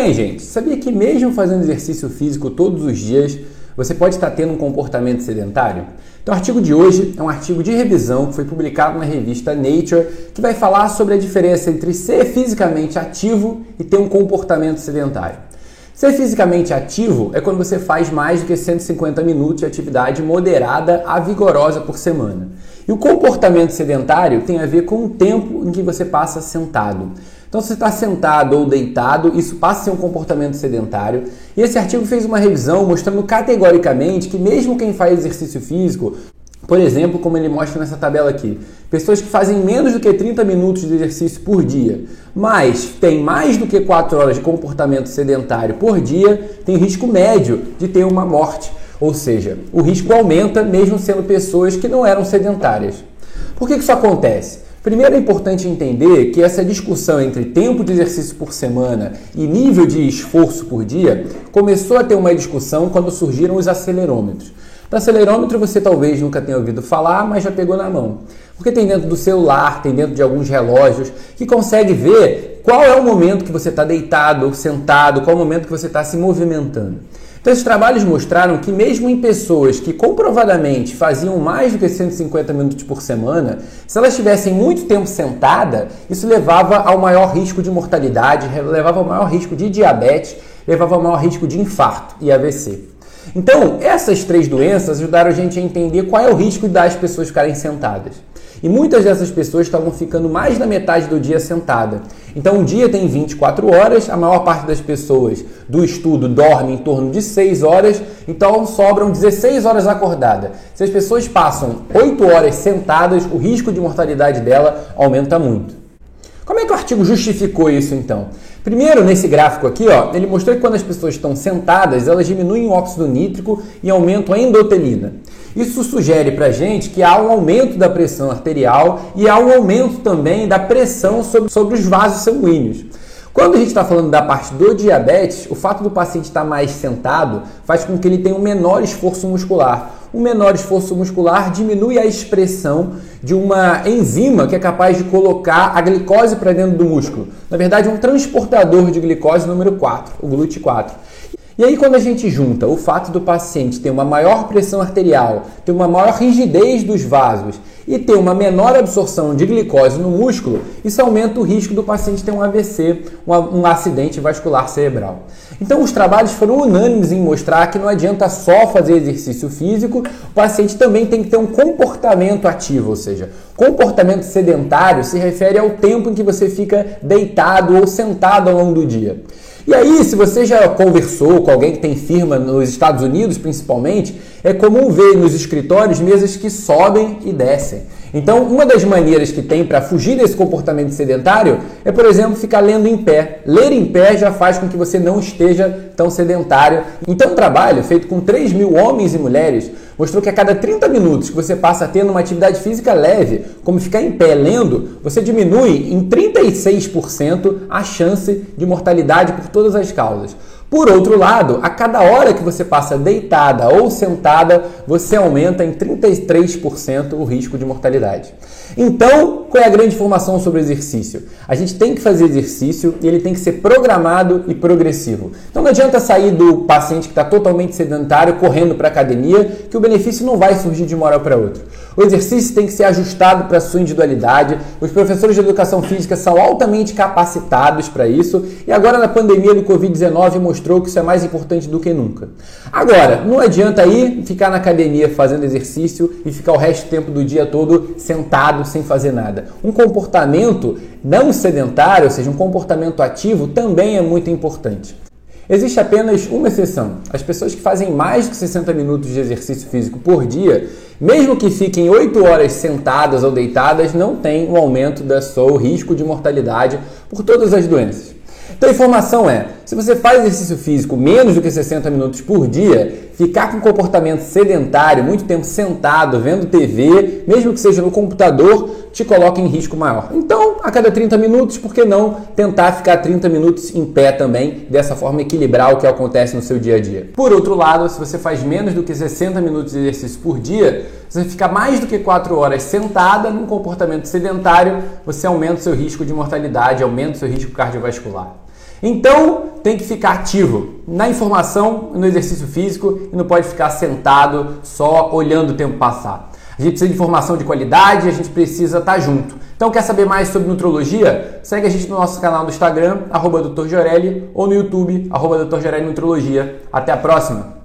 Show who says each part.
Speaker 1: bem, gente? Sabia que mesmo fazendo exercício físico todos os dias, você pode estar tendo um comportamento sedentário? Então, o artigo de hoje é um artigo de revisão que foi publicado na revista Nature, que vai falar sobre a diferença entre ser fisicamente ativo e ter um comportamento sedentário. Ser fisicamente ativo é quando você faz mais do que 150 minutos de atividade moderada a vigorosa por semana. E o comportamento sedentário tem a ver com o tempo em que você passa sentado. Então, se você está sentado ou deitado, isso passa a ser um comportamento sedentário. E esse artigo fez uma revisão mostrando categoricamente que mesmo quem faz exercício físico, por exemplo, como ele mostra nessa tabela aqui, pessoas que fazem menos do que 30 minutos de exercício por dia, mas têm mais do que 4 horas de comportamento sedentário por dia, tem risco médio de ter uma morte. Ou seja, o risco aumenta mesmo sendo pessoas que não eram sedentárias. Por que isso acontece? Primeiro é importante entender que essa discussão entre tempo de exercício por semana e nível de esforço por dia começou a ter uma discussão quando surgiram os acelerômetros. O acelerômetro você talvez nunca tenha ouvido falar, mas já pegou na mão. Porque tem dentro do celular, tem dentro de alguns relógios que consegue ver qual é o momento que você está deitado, sentado, qual é o momento que você está se movimentando. Então, esses trabalhos mostraram que mesmo em pessoas que comprovadamente faziam mais do que 150 minutos por semana, se elas estivessem muito tempo sentada, isso levava ao maior risco de mortalidade, levava ao maior risco de diabetes, levava ao maior risco de infarto e AVC. Então, essas três doenças ajudaram a gente a entender qual é o risco das pessoas ficarem sentadas. E muitas dessas pessoas estavam ficando mais da metade do dia sentada. Então, um dia tem 24 horas, a maior parte das pessoas do estudo dorme em torno de 6 horas, então sobram 16 horas acordada. Se as pessoas passam 8 horas sentadas, o risco de mortalidade dela aumenta muito. Como é que o artigo justificou isso, então? Primeiro, nesse gráfico aqui, ele mostrou que quando as pessoas estão sentadas, elas diminuem o óxido nítrico e aumentam a endotelina. Isso sugere para a gente que há um aumento da pressão arterial e há um aumento também da pressão sobre os vasos sanguíneos. Quando a gente está falando da parte do diabetes, o fato do paciente estar mais sentado faz com que ele tenha um menor esforço muscular. Um menor esforço muscular diminui a expressão de uma enzima que é capaz de colocar a glicose para dentro do músculo. Na verdade, um transportador de glicose número 4, o GLUT4. E aí, quando a gente junta o fato do paciente ter uma maior pressão arterial, ter uma maior rigidez dos vasos e ter uma menor absorção de glicose no músculo, isso aumenta o risco do paciente ter um AVC, um acidente vascular cerebral. Então, os trabalhos foram unânimes em mostrar que não adianta só fazer exercício físico, o paciente também tem que ter um comportamento ativo, ou seja, comportamento sedentário se refere ao tempo em que você fica deitado ou sentado ao longo do dia. E aí, se você já conversou com alguém que tem firma nos Estados Unidos, principalmente, é comum ver nos escritórios mesas que sobem e descem. Então, uma das maneiras que tem para fugir desse comportamento sedentário é, por exemplo, ficar lendo em pé. Ler em pé já faz com que você não esteja tão sedentário. Então, um trabalho feito com 3.000 homens e mulheres mostrou que a cada 30 minutos que você passa tendo uma atividade física leve, como ficar em pé lendo, você diminui em 36% a chance de mortalidade por todas as causas. Por outro lado, a cada hora que você passa deitada ou sentada, você aumenta em 33% o risco de mortalidade. Então, qual é a grande informação sobre o exercício? A gente tem que fazer exercício e ele tem que ser programado e progressivo. Então não adianta sair do paciente que está totalmente sedentário correndo para a academia, que o benefício não vai surgir de uma hora para outra. O exercício tem que ser ajustado para a sua individualidade. Os professores de educação física são altamente capacitados para isso. E agora na pandemia do Covid-19 mostrou que isso é mais importante do que nunca. Agora, não adianta ir ficar na academia fazendo exercício e ficar o resto do tempo do dia todo sentado sem fazer nada. Um comportamento não sedentário, ou seja, um comportamento ativo, também é muito importante. Existe apenas uma exceção. As pessoas que fazem mais de 60 minutos de exercício físico por dia, mesmo que fiquem 8 horas sentadas ou deitadas, não têm um aumento do seu risco de mortalidade por todas as doenças. Então a informação é, se você faz exercício físico menos do que 60 minutos por dia, ficar com comportamento sedentário, muito tempo sentado, vendo TV, mesmo que seja no computador, te coloca em risco maior. Então, a cada 30 minutos, por que não tentar ficar 30 minutos em pé também, dessa forma equilibrar o que acontece no seu dia a dia. Por outro lado, se você faz menos do que 60 minutos de exercício por dia, você fica mais do que 4 horas sentada num comportamento sedentário, você aumenta o seu risco de mortalidade, aumenta o seu risco cardiovascular. Então, tem que ficar ativo na informação, no exercício físico e não pode ficar sentado só olhando o tempo passar. A gente precisa de informação de qualidade, a gente precisa estar junto. Então, quer saber mais sobre nutrologia? Segue a gente no nosso canal do Instagram, @Dr. Giorelli, ou no YouTube, @Dr. Giorelli Nutrologia. Até a próxima!